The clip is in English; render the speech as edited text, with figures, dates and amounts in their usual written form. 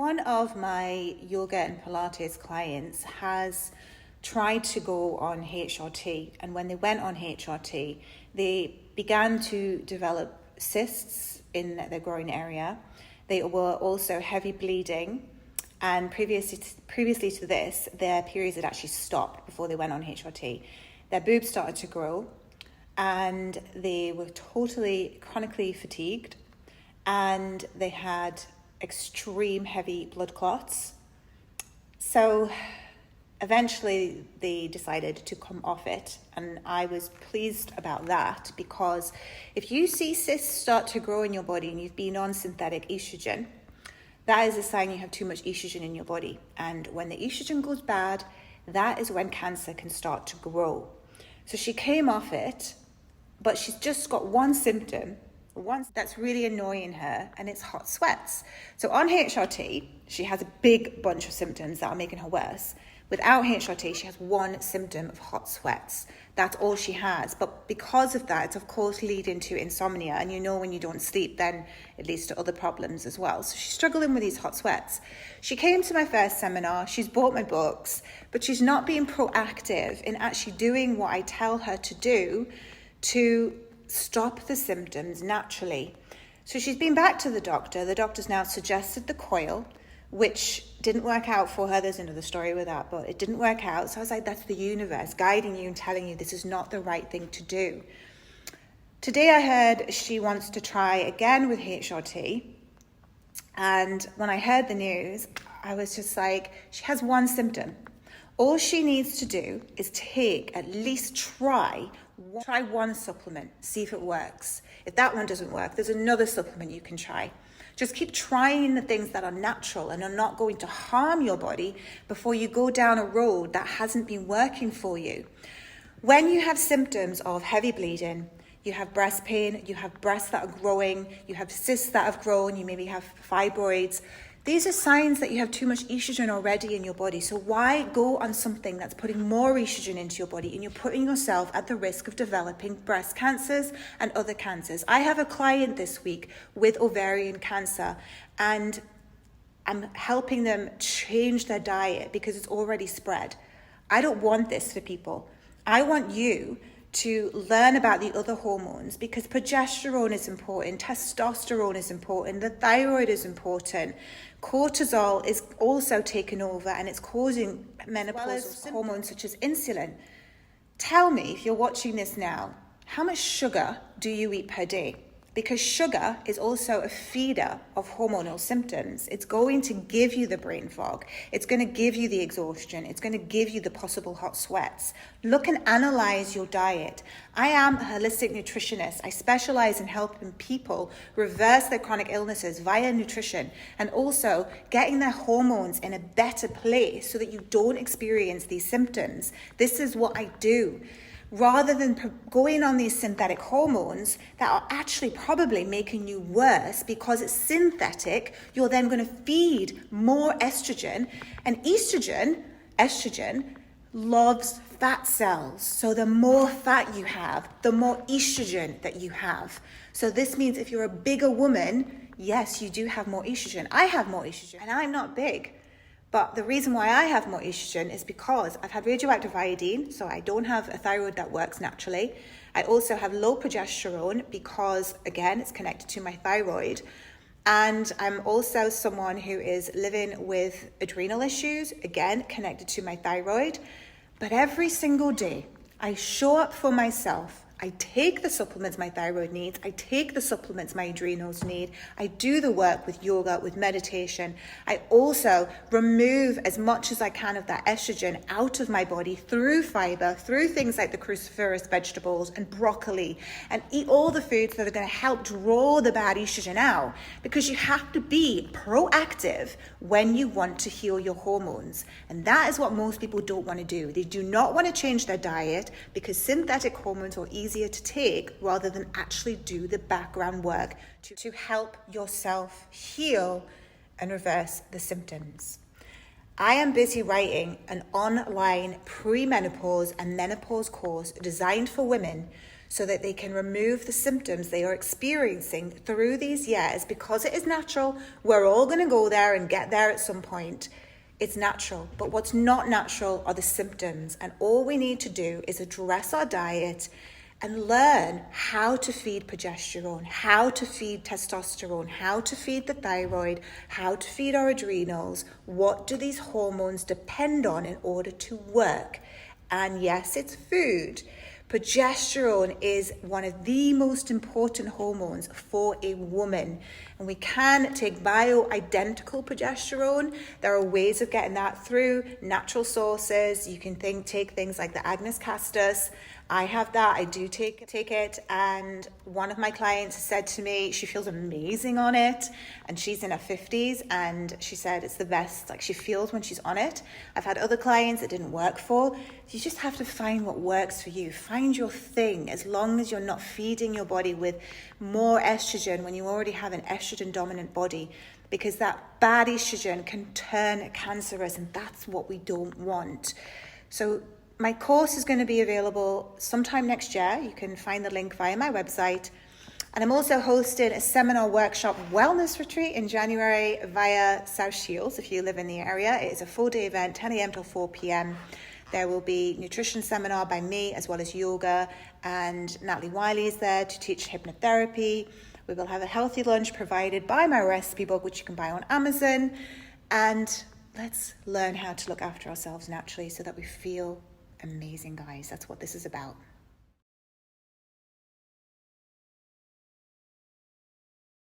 One of my yoga and Pilates clients has tried to go on HRT, and when they went on HRT, they began to develop cysts in their groin area. They were also heavy bleeding, and previously to this, their periods had actually stopped before they went on HRT. Their boobs started to grow, and they were totally chronically fatigued, and they had extreme heavy blood clots. So eventually they decided to come off it, and I was pleased about that, because if you see cysts start to grow in your body and you've been on synthetic estrogen, that is a sign you have too much estrogen in your body. And when the estrogen goes bad, that is when cancer can start to grow. So she came off it, but she's just got one symptom that's really annoying her, and it's hot sweats. So on HRT, she has a big bunch of symptoms that are making her worse. Without HRT, she has one symptom of hot sweats. That's all she has. But because of that, it's of course leading to insomnia. And when you don't sleep, then it leads to other problems as well. So she's struggling with these hot sweats. She came to my first seminar. She's bought my books, but she's not being proactive in actually doing what I tell her to do to stop the symptoms naturally. So she's been back to the doctor. The doctor's now suggested the coil, which didn't work out for her. There's another story with that, but it didn't work out. So I was like, that's the universe guiding you and telling you this is not the right thing to do. Today I heard she wants to try again with HRT. And when I heard the news, I was just like, she has one symptom. All she needs to do is try one supplement, see if it works. If that one doesn't work, there's another supplement you can try. Just keep trying the things that are natural and are not going to harm your body before you go down a road that hasn't been working for you. When you have symptoms of heavy bleeding, you have breast pain, you have breasts that are growing, you have cysts that have grown, you maybe have fibroids, these are signs that you have too much estrogen already in your body. So why go on something that's putting more estrogen into your body, and you're putting yourself at the risk of developing breast cancers and other cancers? I have a client this week with ovarian cancer, and I'm helping them change their diet because it's already spread. I don't want this for people. I want you to learn about the other hormones, because progesterone is important, testosterone is important, the thyroid is important, cortisol is also taken over and it's causing menopausal hormones such as insulin. Tell me, if you're watching this now, how much sugar do you eat per day? Because sugar is also a feeder of hormonal symptoms. It's going to give you the brain fog. It's going to give you the exhaustion. It's going to give you the possible hot sweats. Look and analyze your diet. I am a holistic nutritionist. I specialize in helping people reverse their chronic illnesses via nutrition, and also getting their hormones in a better place so that you don't experience these symptoms. This is what I do. Rather than going on these synthetic hormones that are actually probably making you worse because it's synthetic, you're then going to feed more estrogen. And estrogen loves fat cells. So the more fat you have, the more estrogen that you have. So this means if you're a bigger woman, yes, you do have more estrogen. I have more estrogen, and I'm not big. But the reason why I have more estrogen is because I've had radioactive iodine, so I don't have a thyroid that works naturally. I also have low progesterone because, again, it's connected to my thyroid. And I'm also someone who is living with adrenal issues, again, connected to my thyroid. But every single day, I show up for myself. I take the supplements my thyroid needs. I take the supplements my adrenals need. I do the work with yoga, with meditation. I also remove as much as I can of that estrogen out of my body through fiber, through things like the cruciferous vegetables and broccoli, and eat all the foods that are going to help draw the bad estrogen out, because you have to be proactive when you want to heal your hormones. And that is what most people don't want to do. They do not want to change their diet because synthetic hormones are easier to take rather than actually do the background work to help yourself heal and reverse the symptoms. I am busy writing an online pre-menopause and menopause course designed for women so that they can remove the symptoms they are experiencing through these years, because it is natural. We're all going to go there and get there at some point. It's natural. But what's not natural are the symptoms. And all we need to do is address our diet and learn how to feed progesterone, how to feed testosterone, how to feed the thyroid, how to feed our adrenals. What do these hormones depend on in order to work? And yes, it's food. Progesterone is one of the most important hormones for a woman. And we can take bioidentical progesterone. There are ways of getting that through natural sources. You can take things like the Agnus castus. I have that. I do take it. And one of my clients said to me, she feels amazing on it. And she's in her 50s. And she said it's the best. Like, she feels when she's on it. I've had other clients it didn't work for. You just have to find what works for you. Find your thing, as long as you're not feeding your body with more estrogen when you already have an estrogen dominant body, because that bad estrogen can turn cancerous, and that's what we don't want. So my course is going to be available sometime next year. You can find the link via my website. And I'm also hosting a seminar workshop wellness retreat in January via South Shields, if you live in the area. It is a full-day event, 10 a.m. till 4 p.m. There will be nutrition seminar by me, as well as yoga, and Natalie Wiley is there to teach hypnotherapy. We will have a healthy lunch provided by my recipe book, which you can buy on Amazon. And let's learn how to look after ourselves naturally so that we feel amazing, guys. That's what this is about.